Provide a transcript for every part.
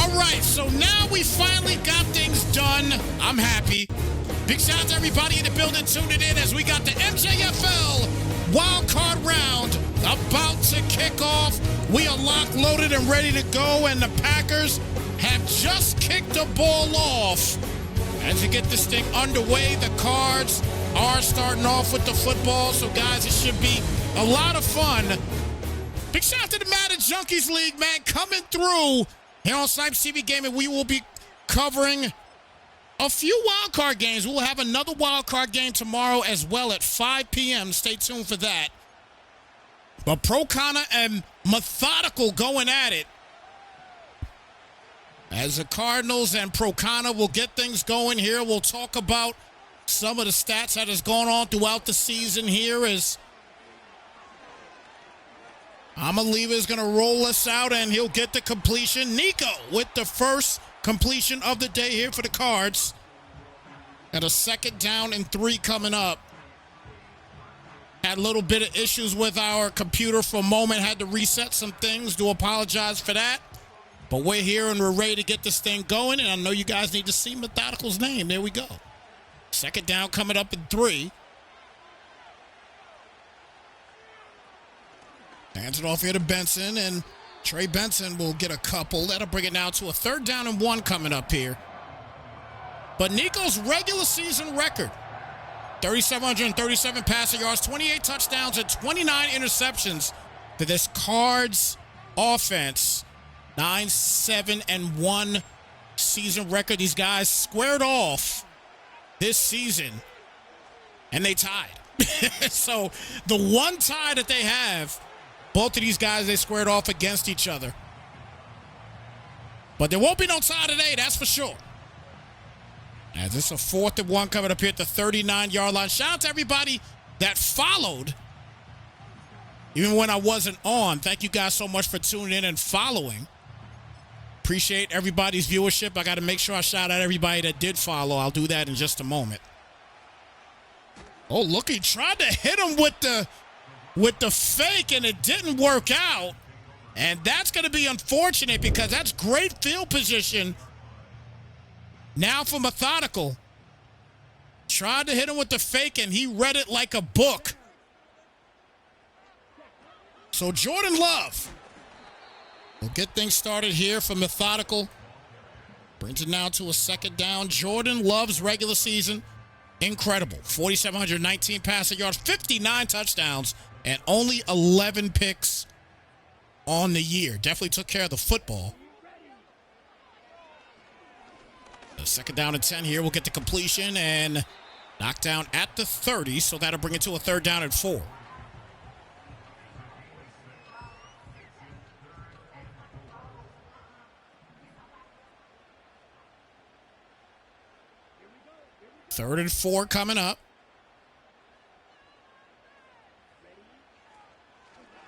All right, so now we finally got things done. I'm happy. Big shout out to everybody in the building tuning in as we got the Mjfl Wildcard round about to kick off. We are locked, loaded, and ready to go, and the Packers have just kicked the ball off. As you get this thing underway, the Cards are starting off with the football, so guys, it should be a lot of fun. Big shout out to the Madden Junkies League, man, coming through here on Snypz TV Gaming. We will be covering a few wildcard games. We'll have another wildcard game tomorrow as well at 5 p.m. Stay tuned for that. But Pro Connor and Methodical going at it. As the Cardinals and Pro Connor will get things going here. We'll talk about some of the stats that has gone on throughout the season here as Amaliva is going to roll us out, and he'll get the completion. Nico with the first completion of the day here for the Cards. Got a 2nd down and 3 coming up. Had a little bit of issues with our computer for a moment. Had to reset some things. Do apologize for that. But we're here and we're ready to get this thing going. And I know you guys need to see Methodical's name. There we go. 2nd down coming up in 3. Hands it off here to Benson, and Trey Benson will get a couple. That'll bring it now to a 3rd down and 1 coming up here. But Nico's regular season record, 3,737 passing yards, 28 touchdowns, and 29 interceptions for this Cards offense. 9-7-1 season record. These guys squared off this season, and they tied. So the one tie that they have, both of these guys, they squared off against each other. But there won't be no tie today, that's for sure. As it's a 4th and 1 coming up here at the 39-yard line. Shout out to everybody that followed, even when I wasn't on. Thank you guys so much for tuning in and following. Appreciate everybody's viewership. I got to make sure I shout out everybody that did follow. I'll do that in just a moment. Oh, look, he tried to hit him with the fake, and it didn't work out. And that's going to be unfortunate because that's great field position. Now for Methodical. Tried to hit him with the fake, and he read it like a book. So Jordan Love will get things started here for Methodical. Brings it now to a 2nd down. Jordan Love's regular season, incredible. 4,719 passing yards, 59 touchdowns, and only 11 picks on the year. Definitely took care of the football. The 2nd down and 10 here. We'll get the completion and knock down at the 30, so that'll bring it to a 3rd down and 4. Third and 4 coming up.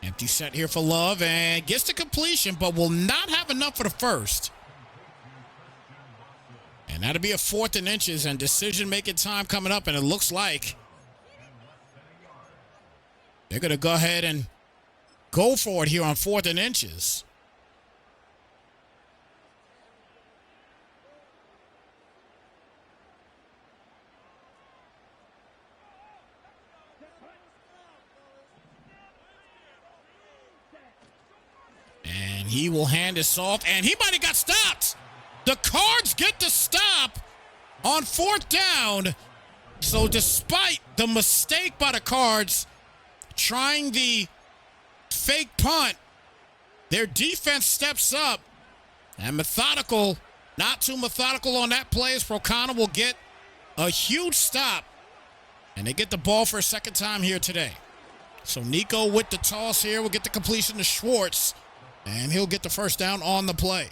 Empty set here for Love, and gets the completion, but will not have enough for the first. And that'll be a 4th and inches, and decision-making time coming up, and it looks like they're going to go ahead and go for it here on 4th and inches. And he will hand this off, and he might have got stopped. The Cards get the stop on 4th down. So despite the mistake by the Cards trying the fake punt, their defense steps up. And Methodical, not too methodical on that play, as Pro Connor will get a huge stop. And they get the ball for a 2nd time here today. So Nico with the toss here will get the completion to Schwartz. And he'll get the 1st down on the play.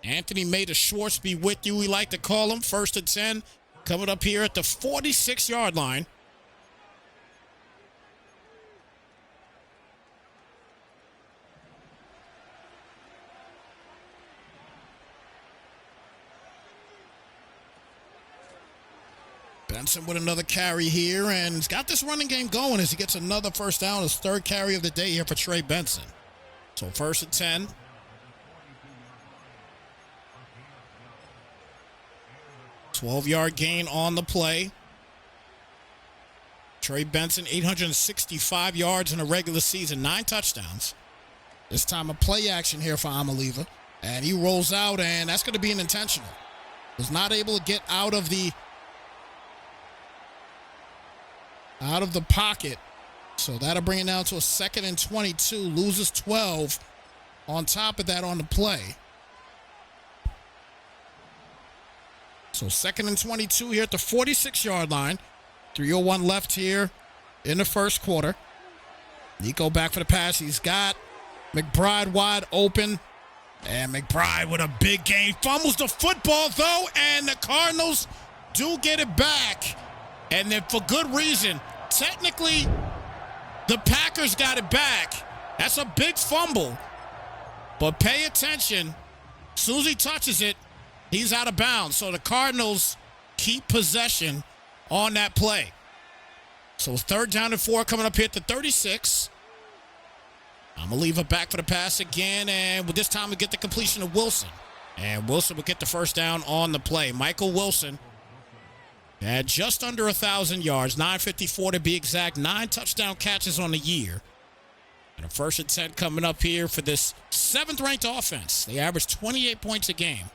Anthony made a Schwartz be with you, we like to call him. 1st and 10 coming up here at the 46-yard line. Benson with another carry here, and he's got this running game going as he gets another first down, his third carry of the day here for Trey Benson. So 1st and 10. 12-yard gain on the play. Trey Benson, 865 yards in a regular season, 9 touchdowns. This time a play action here for Mjfl. And he rolls out, and that's going to be an intentional. Was not able to get out of the pocket. So that'll bring it down to a 2nd and 22. Loses 12 on top of that on the play. So 2nd and 22 here at the 46-yard line. 3:01 left here in the first quarter. Nico back for the pass. He's got McBride wide open. And McBride with a big gain. Fumbles the football, though, and the Cardinals do get it back. And then for good reason. Technically, the Packers got it back. That's a big fumble. But pay attention. As soon as he touches it, he's out of bounds. So the Cardinals keep possession on that play. So 3rd down and 4 coming up here at the 36. Mjfl back for the pass again, and with this time we get the completion of Wilson. And Wilson will get the first down on the play. Michael Wilson had just under 1,000 yards, 954 to be exact, 9 touchdown catches on the year. And a 1st and 10 coming up here for this 7th-ranked offense. They average 28 points a game.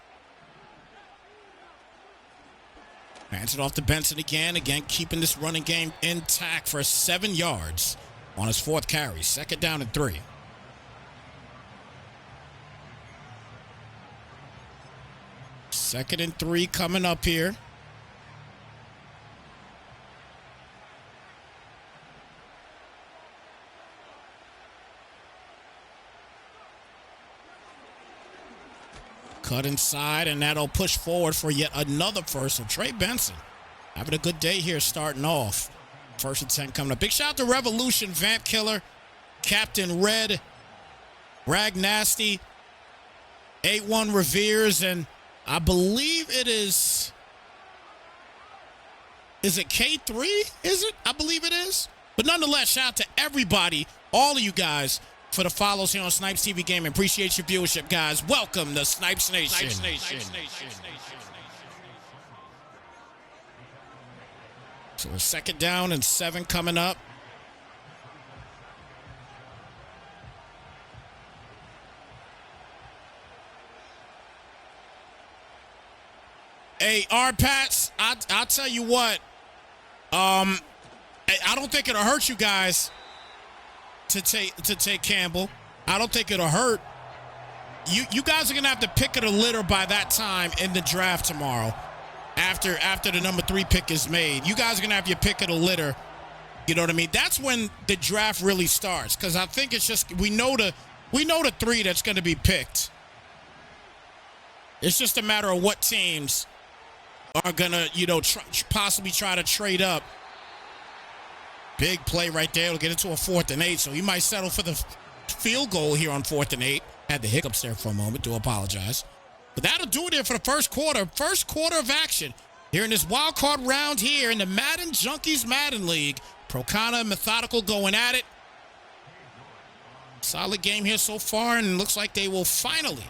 Hands it off to Benson again keeping this running game intact for 7 yards on his 4th carry. 2nd down and 3. Second and 3 coming up here. Cut inside, and that'll push forward for yet another first. So Trey Benson having a good day here starting off. 1st and 10 coming up. Big shout out to Revolution, Vamp Killer, Captain Red, Rag Nasty, 8-1 Reveres, and I believe it is it K3? Is it? I believe it is. But nonetheless, shout out to everybody, all of you guys, for the follows here on Snypz TV Gaming. Appreciate your viewership, guys. Welcome to Snypz Nation. So 2nd down and 7 coming up. Hey, R-Pats, I'll tell you what. I don't think it'll hurt you guys to take Campbell. I don't think it'll hurt. You guys are going to have to pick of the litter by that time in the draft tomorrow. After the number 3 pick is made. You guys are going to have your pick of the litter. You know what I mean? That's when the draft really starts. Because I think it's just, we know the 3 that's going to be picked. It's just a matter of what teams are going to, possibly try to trade up. Big play right there. It'll get into a 4th and 8. So he might settle for the field goal here on 4th and 8. Had the hiccups there for a moment. Do apologize. But that'll do it here for the first quarter. First quarter of action here in this wild card round here in the Madden Junkies Madden League. Procana and Methodical going at it. Solid game here so far, and it looks like they will finally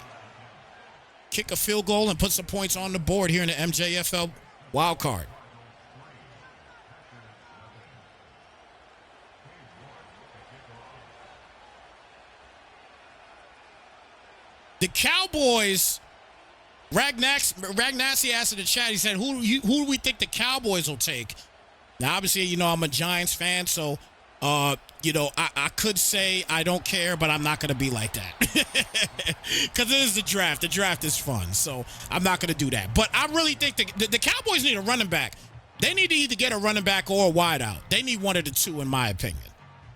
kick a field goal and put some points on the board here in the MJFL wild card. The Cowboys, Ragnassi asked in the chat, he said, who do we think the Cowboys will take? Now, obviously, I'm a Giants fan, so, I could say I don't care, but I'm not going to be like that. Because it is the draft. The draft is fun, so I'm not going to do that. But I really think the Cowboys need a running back. They need to either get a running back or a wideout. They need one of the two, in my opinion.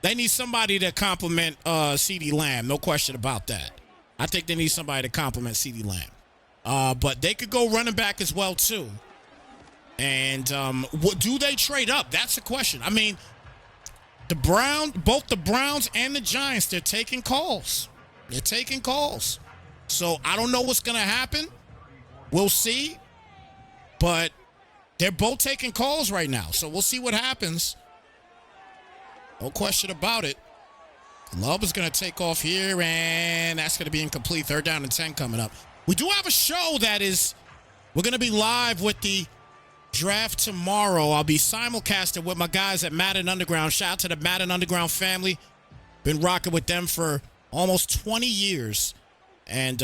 They need somebody to complement CeeDee Lamb, no question about that. I think they need somebody to complement CeeDee Lamb. But they could go running back as well, too. And do they trade up? That's the question. I mean, both the Browns and the Giants, they're taking calls. They're taking calls. So I don't know what's going to happen. We'll see. But they're both taking calls right now. So we'll see what happens. No question about it. Love is going to take off here, and that's going to be incomplete. 3rd down and 10 coming up. We do have a show that is, we're going to be live with the draft tomorrow. I'll be simulcasting with my guys at Madden Underground. Shout out to the Madden Underground family. Been rocking with them for almost 20 years. And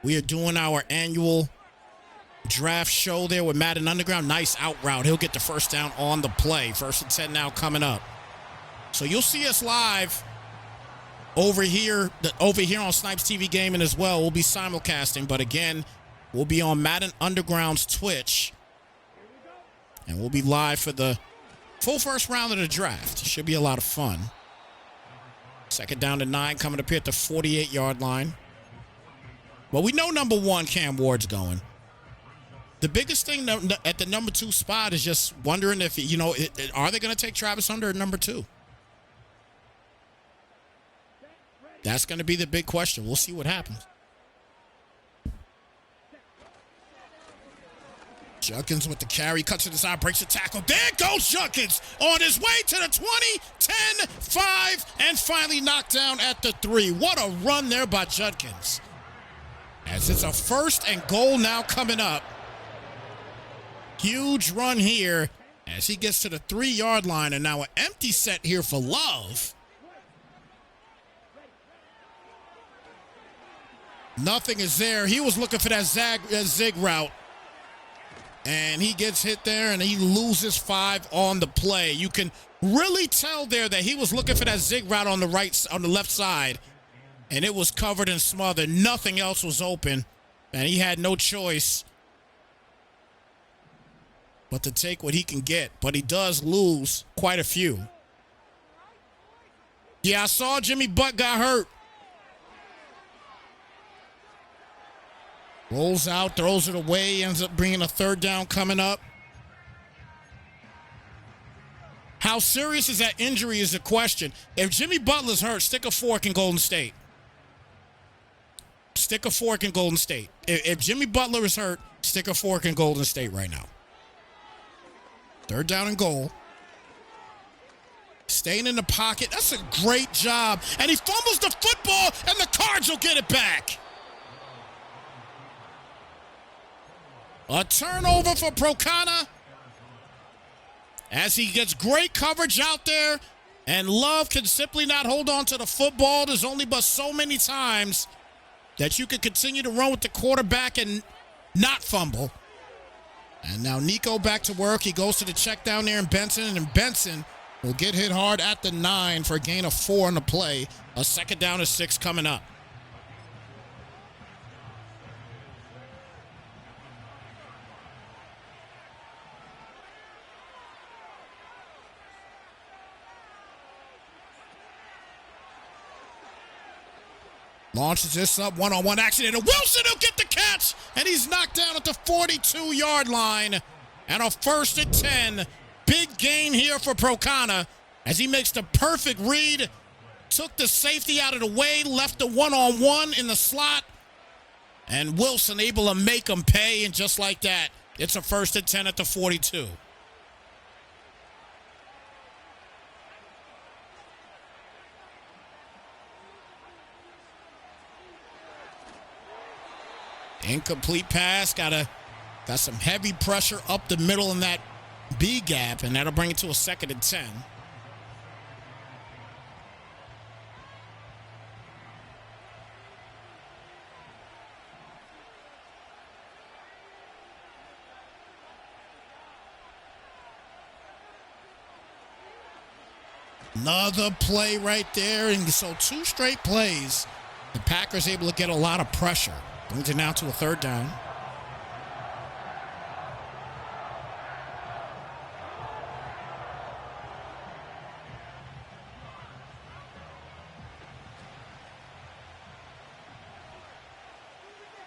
we are doing our annual draft show there with Madden Underground. Nice out route. He'll get the first down on the play. 1st and 10 now coming up. So you'll see us live over here on Snypz TV Gaming as well. We'll be simulcasting, but again, we'll be on Madden Underground's Twitch, and we'll be live for the full first round of the draft. Should be a lot of fun. 2nd down to 9, coming up here at the 48-yard line. Well, we know number 1, Cam Ward's going. The biggest thing at the number 2 spot is just wondering if, are they going to take Travis Hunter at number 2? That's going to be the big question. We'll see what happens. Judkins with the carry, cuts to the side, breaks the tackle. There goes Judkins on his way to the 20, 10, 5, and finally knocked down at the 3. What a run there by Judkins. As it's a 1st and goal now coming up. Huge run here as he gets to the 3-yard line, and now an empty set here for Love. Nothing is there. He was looking for that zig route. And he gets hit there, and he loses 5 on the play. You can really tell there that he was looking for that zig route on the left side. And it was covered and smothered. Nothing else was open. And he had no choice but to take what he can get. But he does lose quite a few. Yeah, I saw Jimmy Butt got hurt. Rolls out, throws it away, ends up bringing a 3rd down coming up. How serious is that injury is the question. If Jimmy Butler's hurt, stick a fork in Golden State. Stick a fork in Golden State. If Jimmy Butler is hurt, stick a fork in Golden State right now. 3rd down and goal. Staying in the pocket. That's a great job. And he fumbles the football, and the Cards will get it back. A turnover for Procana as he gets great coverage out there, and Love can simply not hold on to the football. There's only but so many times that you can continue to run with the quarterback and not fumble. And now Nico back to work. He goes to the check down there in Benson, and Benson will get hit hard at the 9 for a gain of 4 on the play. A 2nd down and 6 coming up. Launches this up, one-on-one action, and Wilson will get the catch, and he's knocked down at the 42-yard line. And a 1st and 10. Big gain here for Procana as he makes the perfect read, took the safety out of the way, left the one-on-one in the slot, and Wilson able to make him pay, and just like that, it's a 1st and 10 at the 42. Incomplete pass, got some heavy pressure up the middle in that B gap, and that'll bring it to a 2nd and 10. Another play right there, and so 2 straight plays. The Packers able to get a lot of pressure. Brings it now to a 3rd down.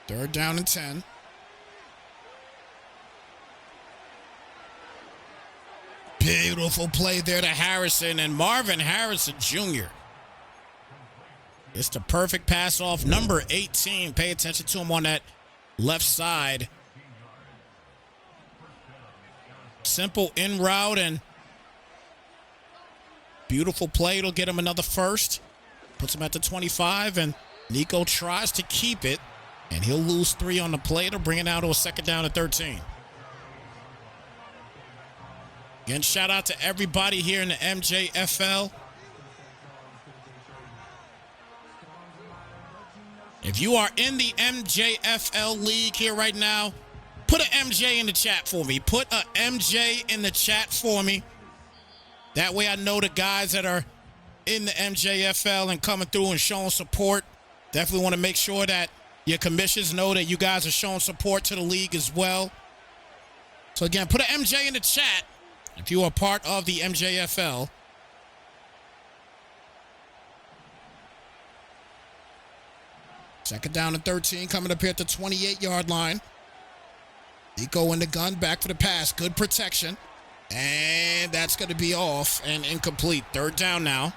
Third down and 10. Beautiful play there to Harrison, and Marvin Harrison Jr. It's the perfect pass off. Number 18. Pay attention to him on that left side. Simple in route and beautiful play. It'll get him another 1st. Puts him at the 25, and Nico tries to keep it, and he'll lose 3 on the play. It'll bring it out to a 2nd down and 13. Again, shout out to everybody here in the MJFL. If you are in the MJFL league here right now, put an MJ in the chat for me. Put a MJ in the chat for me. That way I know the guys that are in the MJFL and coming through and showing support. Definitely want to make sure that your commissions know that you guys are showing support to the league as well. So again, put an MJ in the chat if you are part of the MJFL. Second down and 13 coming up here at the 28-yard line. Nico in the gun, back for the pass. Good protection. And that's going to be off and incomplete. Third down now.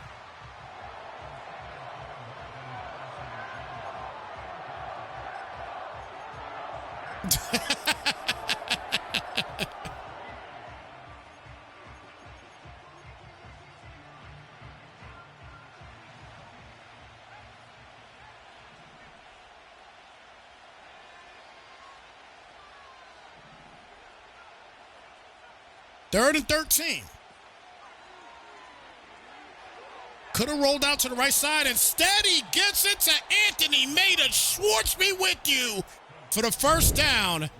Third and 13. Could have rolled out to the right side. Instead, he gets it to Anthony. Made a Schwartz be with you for the first down.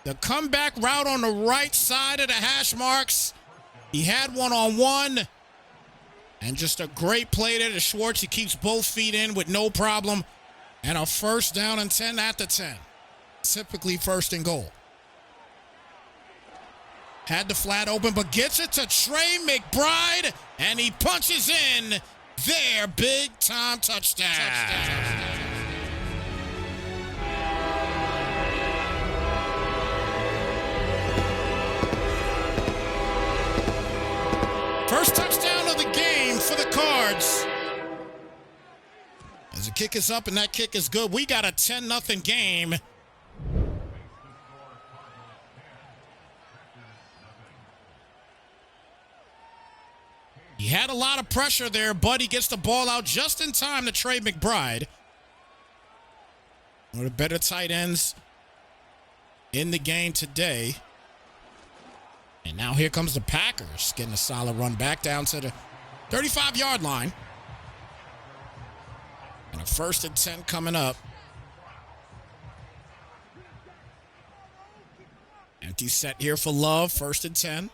The comeback route on the right side of the hash marks. He had one-on-one. And just a great play there to Schwartz. He keeps both feet in with no problem. And a first down and 10 at the 10. Typically first and goal. Had the flat open, but gets it to Trey McBride, and he punches in there. Big-time touchdown. First touchdown of the game for the Cards. As the kick is up, and that kick is good. We got a 10-0 game. He had a lot of pressure there, but he gets the ball out just in time to Trey McBride. One of the better tight ends in the game today. And now here comes the Packers, getting a solid run back down to the 35-yard line. And a first and 10 coming up. Empty set here for Love, first and 10.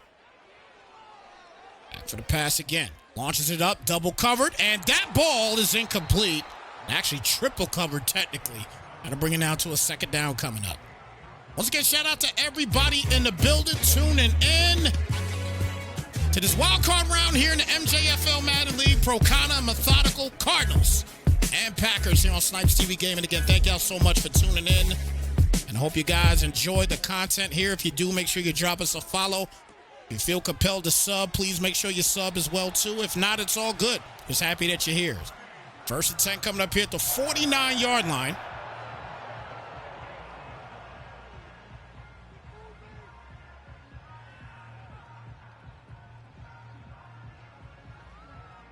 Back for the pass again. Launches it up, double covered, and that ball is incomplete. Actually, triple covered technically. Gotta bring it down to a second down coming up. Once again, shout out to everybody in the building tuning in to this wild card round here in the MJFL Madden League. Procana and Methodical, Cardinals and Packers here on Snypz TV Game. And again, thank y'all so much for tuning in. And I hope you guys enjoyed the content here. If you do, make sure you drop us a follow. If you feel compelled to sub, please make sure you sub as well, too. If not, it's all good. Just happy that you're here. First and 10 coming up here at the 49-yard line.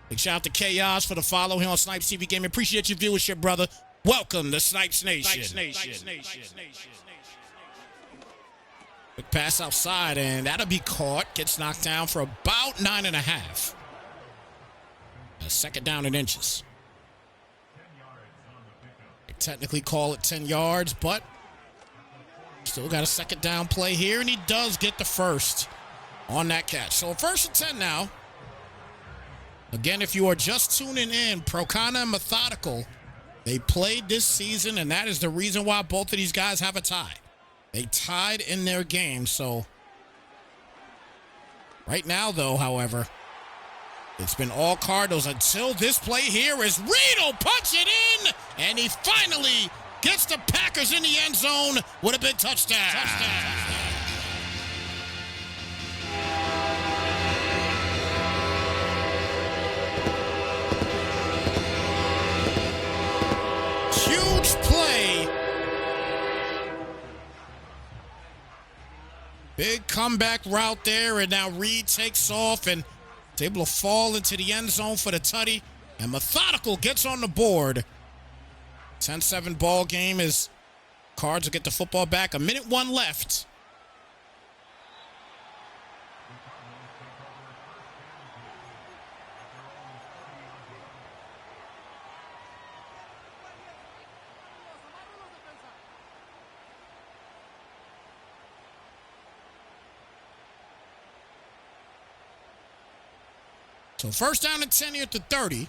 Big shout out to Chaos for the follow here on Snypz TV Game. Appreciate your viewership, brother. Welcome to Snypz Nation. Quick pass outside, and that'll be caught. Gets knocked down for about 9.5. A second down in inches. They technically call it 10 yards, but still got a second down play here, and he does get the first on that catch. So first and 10 now. Again, if you are just tuning in, Procana and Methodical, they played this season, and that is the reason why both of these guys have a tie. They tied in their game, so right now, though, however, it's been all Cardinals until this play here is Reed will punch it in, and he finally gets the Packers in the end zone with a big touchdown. Huge play. Big comeback route there, and now Reed takes off and is able to fall into the end zone for the tutty. And Methodical gets on the board. 10-7 ball game as Cards will get the football back. 1:01 left. So first down and 10 here at the 30.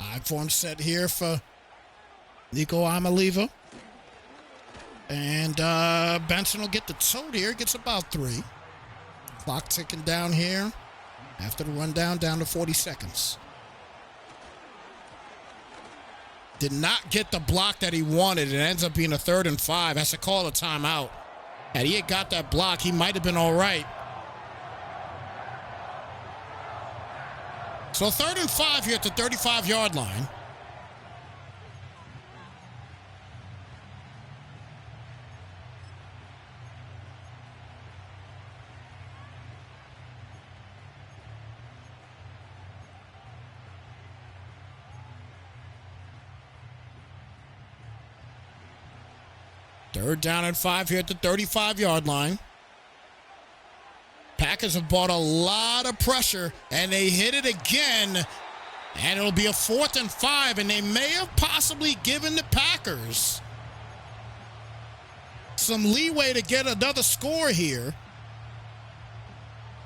I-form set here for Nico Amaliva. And Benson will get the tote here. Gets about 3. Clock ticking down here. After the rundown, down to 40 seconds. Did not get the block that he wanted. It ends up being a 3rd and 5. Has to call a timeout. Had he had got that block, he might have been all right. So 3rd and 5 here at the 35-yard line. Third down and 5 here at the 35-yard line. Packers have brought a lot of pressure, and they hit it again. And it'll be a 4th and 5, and they may have possibly given the Packers some leeway to get another score here.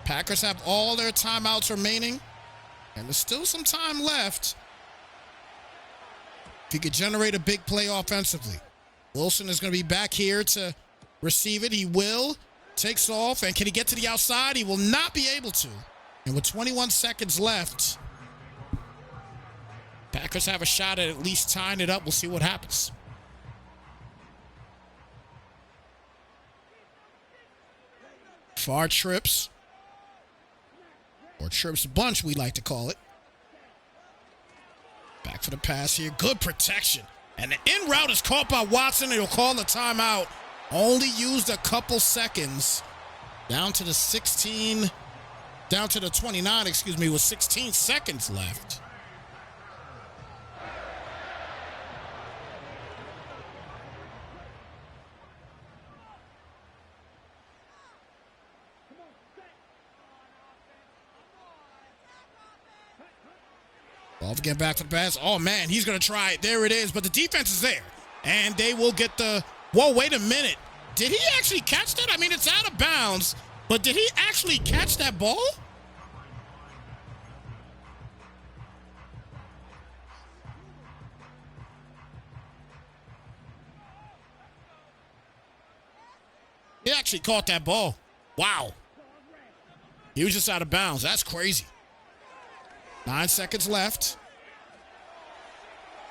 Packers have all their timeouts remaining, and there's still some time left. If you could generate a big play offensively. Wilson is going to be back here to receive it. He will. Takes off. And can he get to the outside? He will not be able to. And with 21 seconds left, Packers have a shot at least tying it up. We'll see what happens. Far trips. Or trips bunch, we like to call it. Back for the pass here. Good protection. And the in route is caught by Watson. He'll call the timeout. Only used a couple seconds. Down to the 29, with 16 seconds left. Ball to get back to the pass. Oh, man, he's going to try it. There it is. But the defense is there. And they will get the... Whoa, wait a minute. Did he actually catch that? I mean, it's out of bounds. But did he actually catch that ball? He actually caught that ball. Wow. He was just out of bounds. That's crazy. 9 seconds left.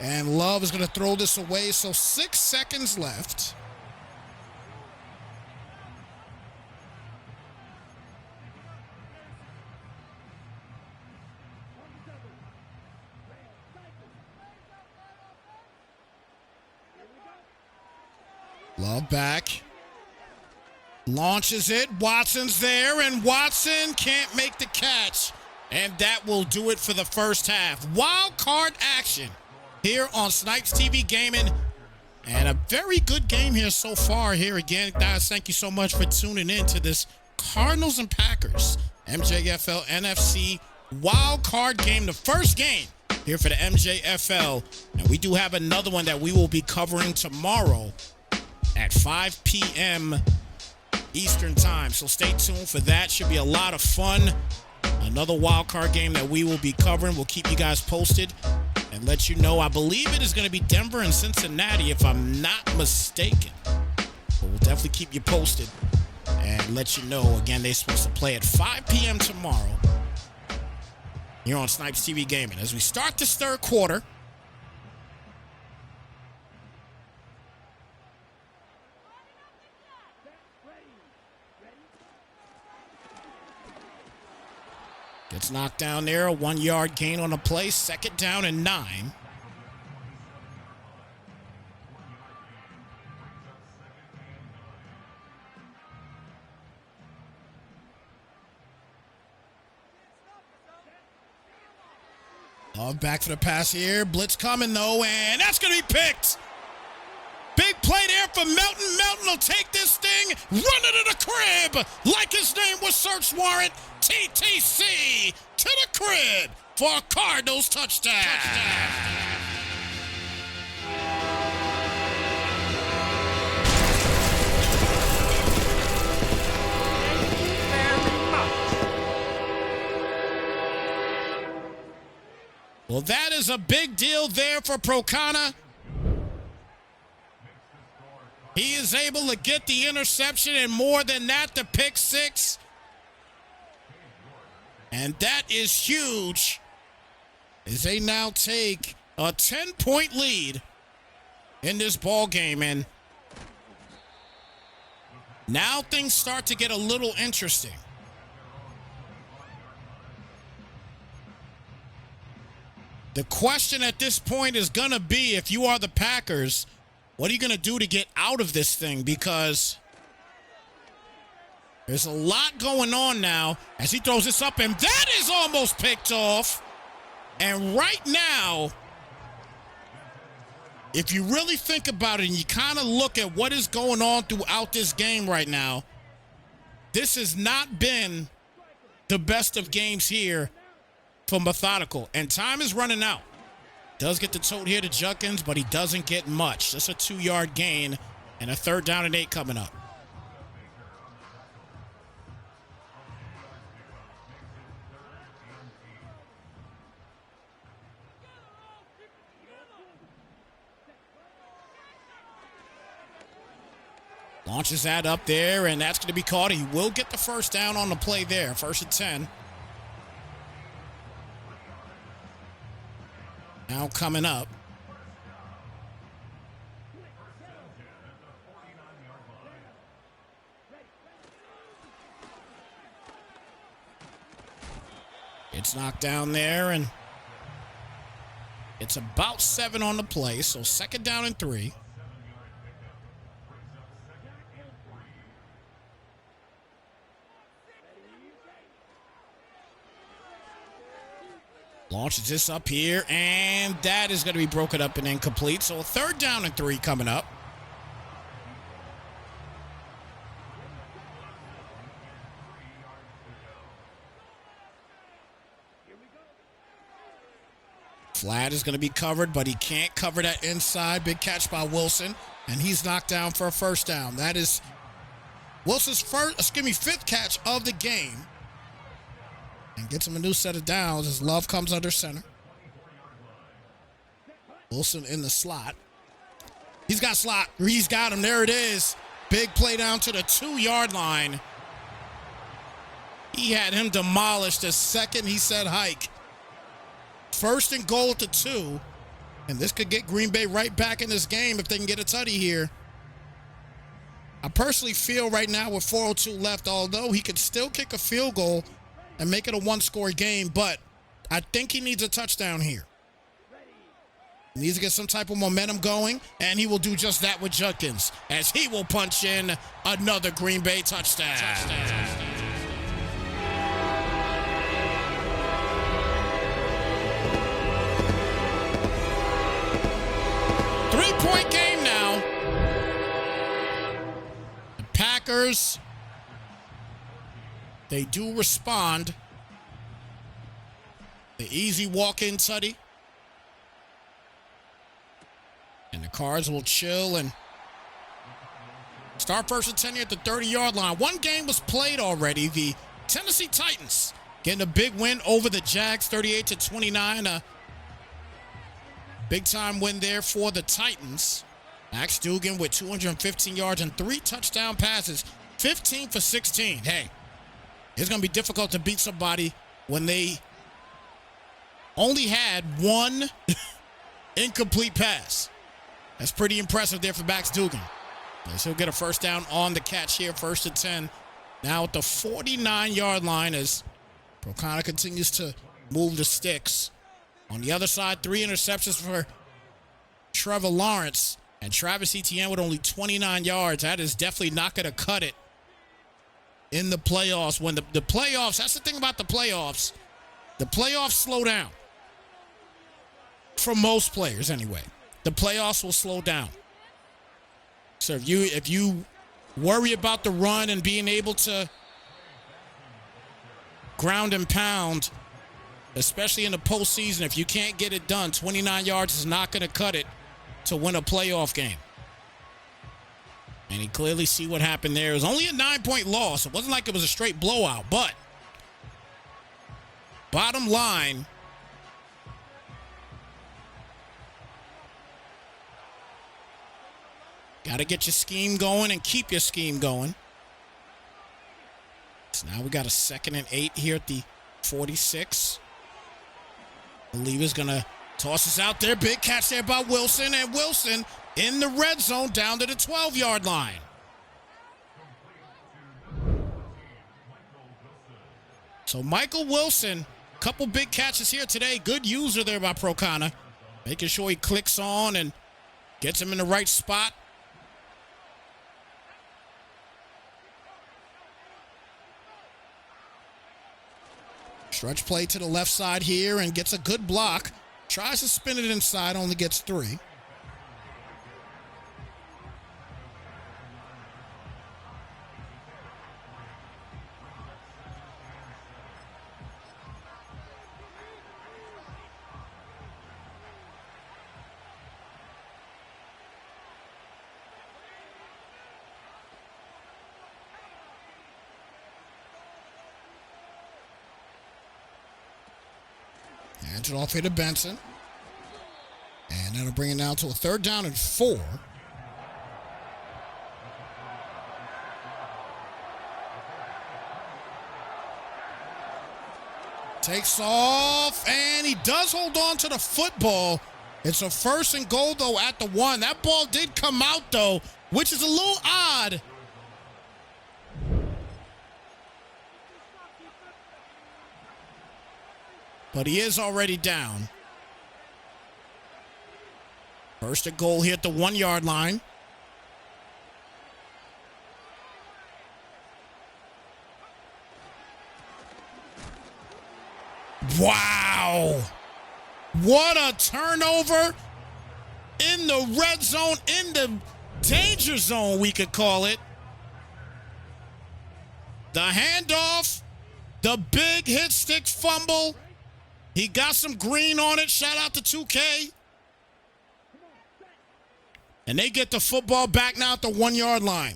And Love is going to throw this away. So 6 seconds left. Love back. Launches it. Watson's there. And Watson can't make the catch. And that will do it for the first half. Wild card action here on Snypz TV Gaming. And a very good game here so far here again. Guys, thank you so much for tuning in to this Cardinals and Packers MJFL NFC wild card game. The first game here for the MJFL. And we do have another one that we will be covering tomorrow at 5 p.m. Eastern time. So stay tuned for that. Should be a lot of fun. Another wild card game that we will be covering. We'll keep you guys posted and let you know. I believe it is going to be Denver and Cincinnati, if I'm not mistaken. But we'll definitely keep you posted and let you know. Again, they're supposed to play at 5 p.m. tomorrow here on Snypz TV Gaming. As we start this third quarter, gets knocked down there. A 1-yard gain on the play. 2nd down and 9. Love back for the pass here. Blitz coming though, and that's going to be picked. Big play there for Melton. Melton will take this thing, run it to the crib like his name was search warrant. TTC to the crib for a Cardinals touchdown. Well, that is a big deal there for Procana. He is able to get the interception, and more than that, the pick six. And that is huge, as they now take a 10-point lead in this ball game. And now things start to get a little interesting. The question at this point is going to be, if you are the Packers, what are you going to do to get out of this thing? Because there's a lot going on now as he throws this up, and that is almost picked off. And right now, if you really think about it and you kind of look at what is going on throughout this game right now, this has not been the best of games here for Methodical. And time is running out. Does get the tote here to Judkins, but he doesn't get much. Just a 2-yard gain and a 3rd down and 8 coming up. Launches that up there, and that's going to be caught. He will get the 1st down on the play there. 1st and 10. Now coming up. It's knocked down there, and it's about 7 on the play, so 2nd down and 3. Launches this up here, and that is going to be broken up and incomplete. So a 3rd down and 3 coming up. Flat is going to be covered, but he can't cover that inside. Big catch by Wilson, and he's knocked down for a 1st down. That is Wilson's 5th catch of the game. And gets him a new set of downs as Love comes under center. Wilson in the slot. He's got slot. He's got him. There it is. Big play down to the 2-yard line. He had him demolished the second he said hike. 1st and goal at the 2. And this could get Green Bay right back in this game if they can get a tutty here. I personally feel right now with 4:02 left, although he could still kick a field goal and make it a 1-score game, but I think he needs a touchdown here. He needs to get some type of momentum going, and he will do just that with Judkins, as he will punch in another Green Bay touchdown. 3-point game now. The Packers, they do respond. The easy walk-in tutty. And the Cards will chill and start 1st and 10 here at the 30-yard line. One game was played already. The Tennessee Titans getting a big win over the Jags, 38-29. A big-time win there for the Titans. Max Duggan with 215 yards and 3 touchdown passes, 15 for 16. Hey, it's going to be difficult to beat somebody when they only had 1 incomplete pass. That's pretty impressive there for Max Duggan. Yes, he'll get a 1st down on the catch here, 1st and 10. Now at the 49-yard line as Procana continues to move the sticks. On the other side, 3 interceptions for Trevor Lawrence. And Travis Etienne with only 29 yards. That is definitely not going to cut it in the playoffs. When the playoffs, that's the thing about the playoffs. The playoffs slow down. For most players, anyway. The playoffs will slow down. So if you worry about the run and being able to ground and pound especially in the postseason. If you can't get it done, 29 yards is not going to cut it to win a playoff game. And you clearly see what happened there. It was only a 9-point loss. It wasn't like it was a straight blowout, but bottom line, got to get your scheme going and keep your scheme going. So now we got a 2nd and 8 here at the 46. Believer's going to toss us out there. Big catch there by Wilson. And Wilson in the red zone down to the 12-yard line. So Michael Wilson, couple big catches here today. Good user there by Procana. Making sure he clicks on and gets him in the right spot. Stretch play to the left side here and gets a good block. Tries to spin it inside, only gets 3. Hands it off here to Benson. And that'll bring it down to a 3rd down and 4. Takes off, and he does hold on to the football. It's a 1st and goal, though, at the 1. That ball did come out, though, which is a little odd. But he is already down. 1st and goal here at the 1-yard line. Wow. What a turnover in the red zone, in the danger zone, we could call it. The handoff, the big hit stick fumble. He got some green on it. Shout out to 2K. And they get the football back now at the 1-yard line.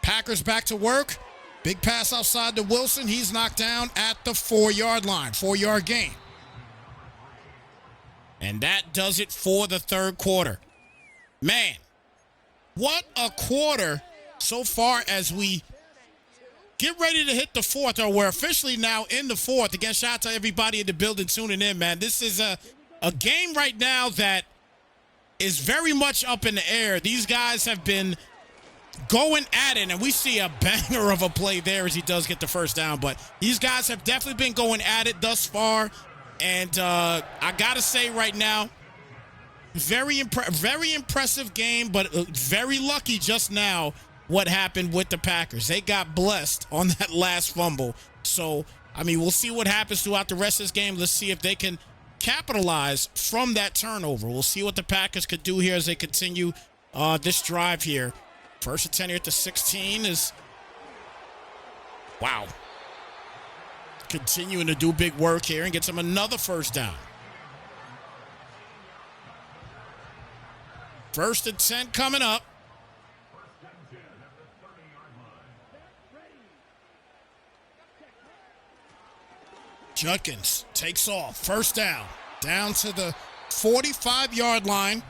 Packers back to work. Big pass outside to Wilson. He's knocked down at the 4-yard line. 4-yard gain. And that does it for the 3rd quarter. Man, what a quarter so far as we get ready to hit the 4th, or we're officially now in the 4th. Again, shout out to everybody in the building tuning in, man. This is a game right now that is very much up in the air. These guys have been going at it, and we see a banger of a play there as he does get the 1st down. But these guys have definitely been going at it thus far. And I got to say right now, very impressive game, but very lucky just now what happened with the Packers. They got blessed on that last fumble. So, I mean, we'll see what happens throughout the rest of this game. Let's see if they can capitalize from that turnover. We'll see what the Packers could do here as they continue this drive here. 1st and 10 here at the 16 is, wow. Continuing to do big work here and gets him another 1st down. 1st and 10 coming up. Judkins takes off. 1st down. Down to the 45-yard line.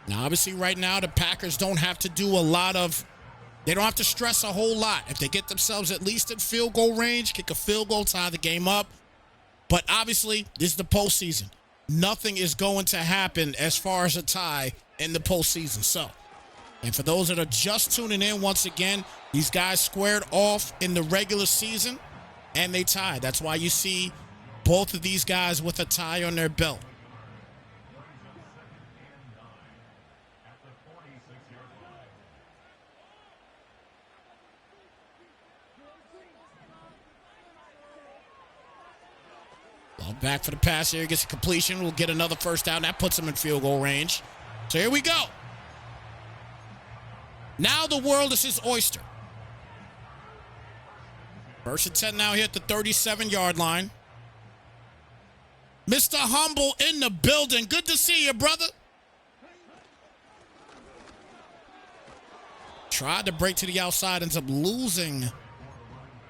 Now, obviously, right now, the Packers don't have to do a lot of, they don't have to stress a whole lot. If they get themselves at least in field goal range, kick a field goal, tie the game up. But obviously, this is the postseason. Nothing is going to happen as far as a tie in the postseason. So, and for those that are just tuning in, once again, these guys squared off in the regular season, and they tied. That's why you see both of these guys with a tie on their belt. Ball back for the pass here. Gets a completion. We'll get another 1st down. That puts him in field goal range. So here we go. Now the world is his oyster. First and 10 now here at the 37-yard line. Mr. Humble in the building. Good to see you, brother. Tried to break to the outside, ends up losing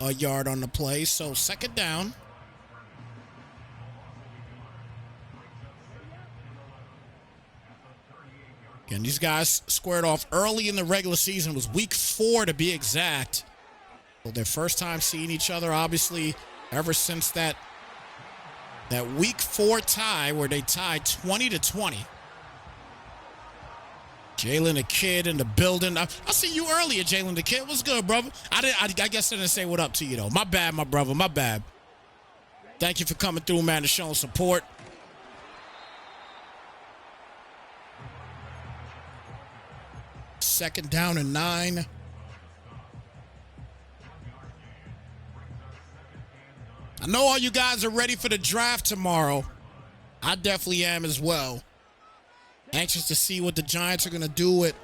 a yard on the play. So second down. Again, these guys squared off early in the regular season. It was week 4 to be exact. So their first time seeing each other, obviously, ever since that week 4 tie where they tied 20-20. Jalen the Kid in the building. I see you earlier, Jalen the Kid. What's good, brother? I guess I didn't say what up to you, though. My bad, my brother. My bad. Thank you for coming through, man, and showing support. Second down and 9. I know all you guys are ready for the draft tomorrow. I definitely am as well. Anxious to see what the Giants are going to do with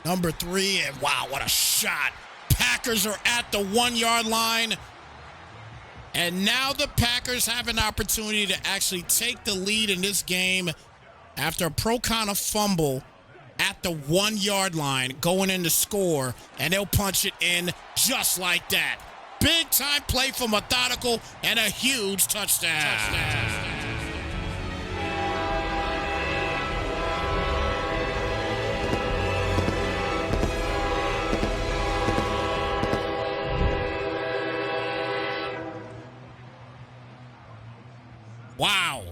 number 3. And wow, what a shot. Packers are at the 1-yard line. And now the Packers have an opportunity to actually take the lead in this game after a Proconnor fumble at the 1-yard line going in to score. And they'll punch it in just like that. Big time play for Methodical and a huge touchdown. Wow.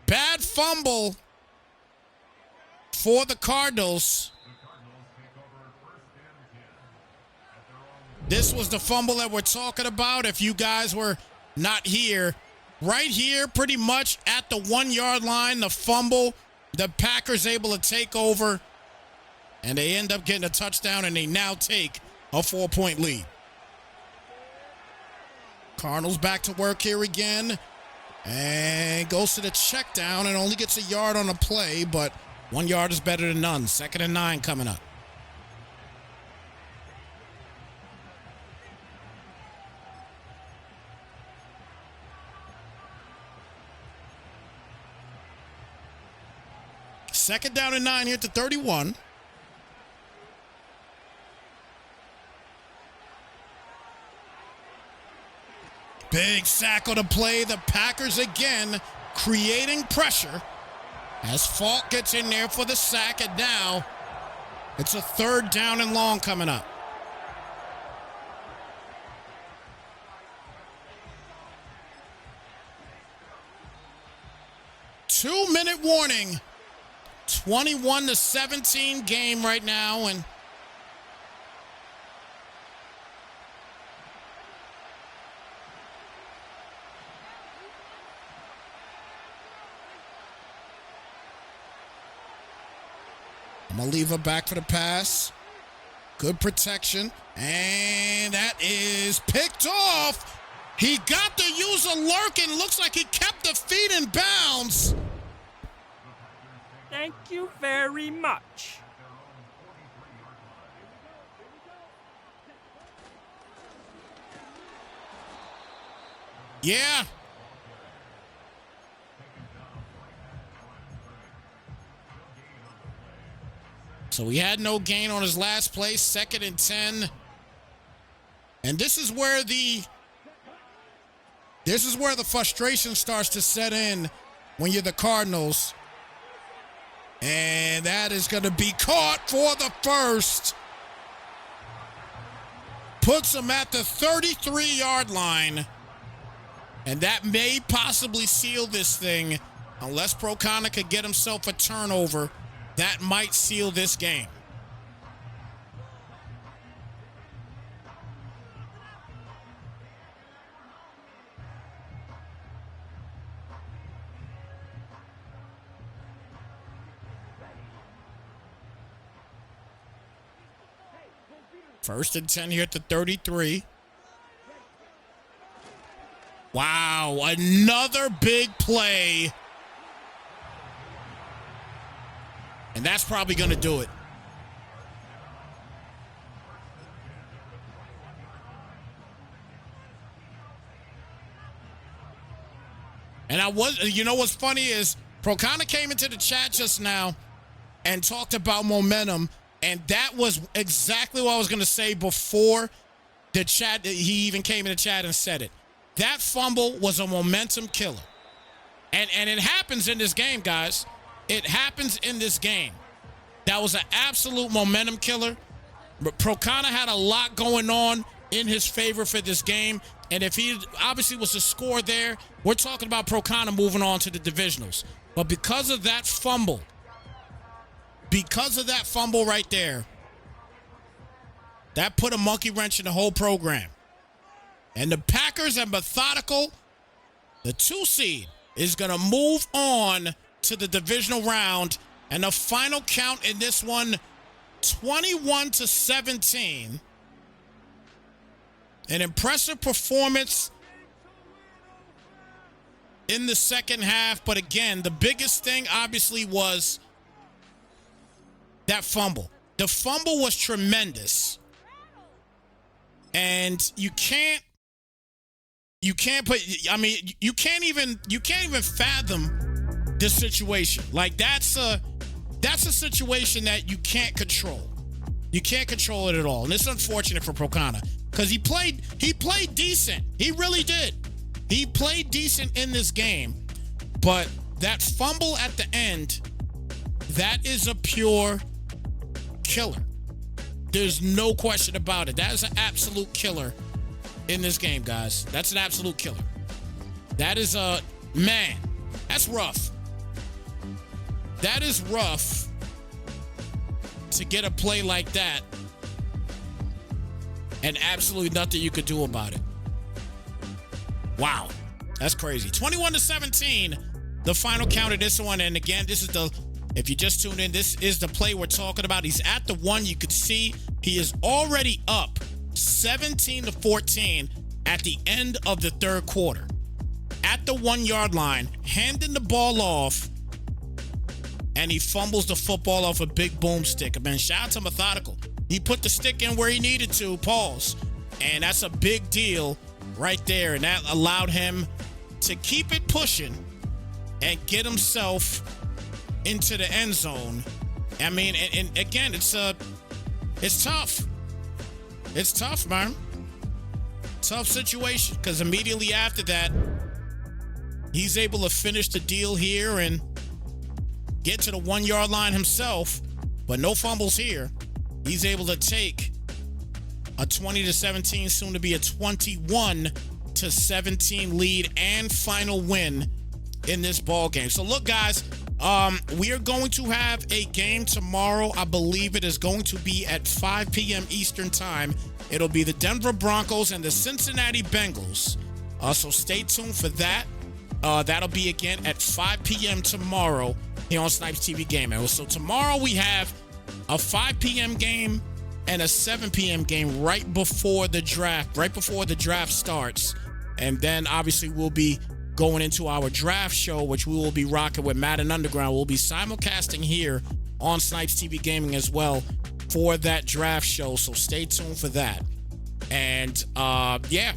Bad fumble for the Cardinals. This was the fumble that we're talking about. If you guys were not here, right here, pretty much at the 1-yard line, the fumble, the Packers able to take over, and they end up getting a touchdown, and they now take a 4-point lead. Cardinals back to work here again, and goes to the check down and only gets a yard on the play, but 1 yard is better than none. Second and 9 coming up. Second down and 9 here at the 31. Big sack on the play. The Packers again creating pressure as Falk gets in there for the sack. And now it's a third down and long coming up. Two-minute warning. 21-17 game right now, and I'm gonna leave her back for the pass. Good protection, and that is picked off. He got to use a lurk and looks like he kept the feet in bounds. Thank you very much. Yeah. So he had no gain on his last play, second and 10. And this is where the frustration starts to set in when you're the Cardinals. And that is going to be caught for the first. Puts him at the 33-yard line. And that may possibly seal this thing. Unless Proconnor could get himself a turnover, that might seal this game. First and 10 here at the 33. Wow, another big play. And that's probably going to do it. And you know what's funny is Procana came into the chat just now and talked about momentum, and that was exactly what I was going to say before the chat. He even came in the chat and said it. That fumble was a momentum killer. And it happens in this game, guys. It happens in this game. That was an absolute momentum killer. But Procana had a lot going on in his favor for this game. And if he obviously was to score there, we're talking about Procana moving on to the divisionals. But because of that fumble right there, that put a monkey wrench in the whole program. And the Packers are methodical. The 2 seed is going to move on to the divisional round. And the final count in this one, 21-17. An impressive performance in the second half. But again, the biggest thing obviously was that fumble. The fumble was tremendous. And you can't even fathom this situation. Like that's a situation that you can't control. You can't control it at all. And it's unfortunate for Procana because he played decent. He really did. He played decent in this game. But that fumble at the end, that is a pure killer. There's no question about it. That is an absolute killer in this game, guys. That's an absolute killer. That is man, that's rough. That is rough to get a play like that and absolutely nothing you could do about it. Wow, that's crazy. 21-17, the final count of this one. And again, this is if you just tuned in, this is the play we're talking about. He's at the 1. You could see he is already up 17-14 at the end of the third quarter. At the 1-yard line, handing the ball off, and he fumbles the football off a big boomstick. Man, shout out to Methodical. He put the stick in where he needed to, pause. And that's a big deal right there. And that allowed him to keep it pushing and get himself into the end zone. I mean, and again, it's tough. It's tough, man. Tough situation, because immediately after that, he's able to finish the deal here and get to the 1-yard line himself, but no fumbles here. He's able to take a 20-17, soon to be a 21-17 lead and final win in this ball game. So look, guys, we are going to have a game tomorrow. I believe it is going to be at 5 p.m. Eastern time. It'll be the Denver Broncos and the Cincinnati Bengals. So stay tuned for that. That'll be again at 5 p.m. tomorrow here on Snypz TV Gaming. So tomorrow we have a 5 p.m. game and a 7 p.m. game right before the draft starts. And then obviously we'll be going into our draft show, which we will be rocking with Madden Underground. We'll be simulcasting here on Snypz TV Gaming as well for that draft show. So stay tuned for that. And yeah,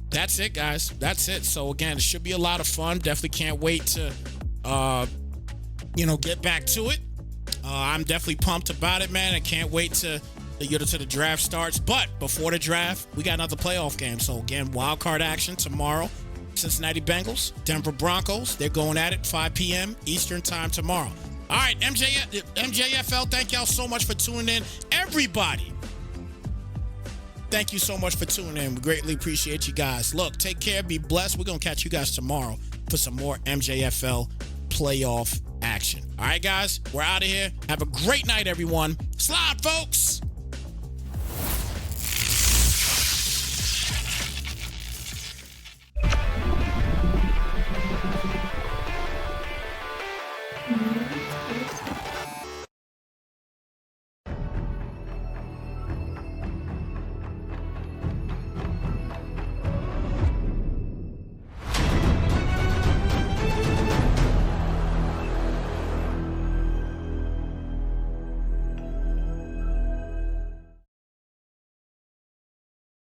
that's it, guys. That's it. So again, it should be a lot of fun. Definitely can't wait to get back to it. I'm definitely pumped about it, man. I can't wait to the draft starts. But before the draft, we got another playoff game. So again, wildcard action tomorrow. Cincinnati Bengals, Denver Broncos. They're going at it 5 p.m. Eastern time tomorrow. All right, MJFL, thank y'all so much for tuning in. Everybody, thank you so much for tuning in. We greatly appreciate you guys. Look, take care, be blessed. We're going to catch you guys tomorrow for some more MJFL playoff action. All right, guys, we're out of here. Have a great night, everyone. Slide, folks.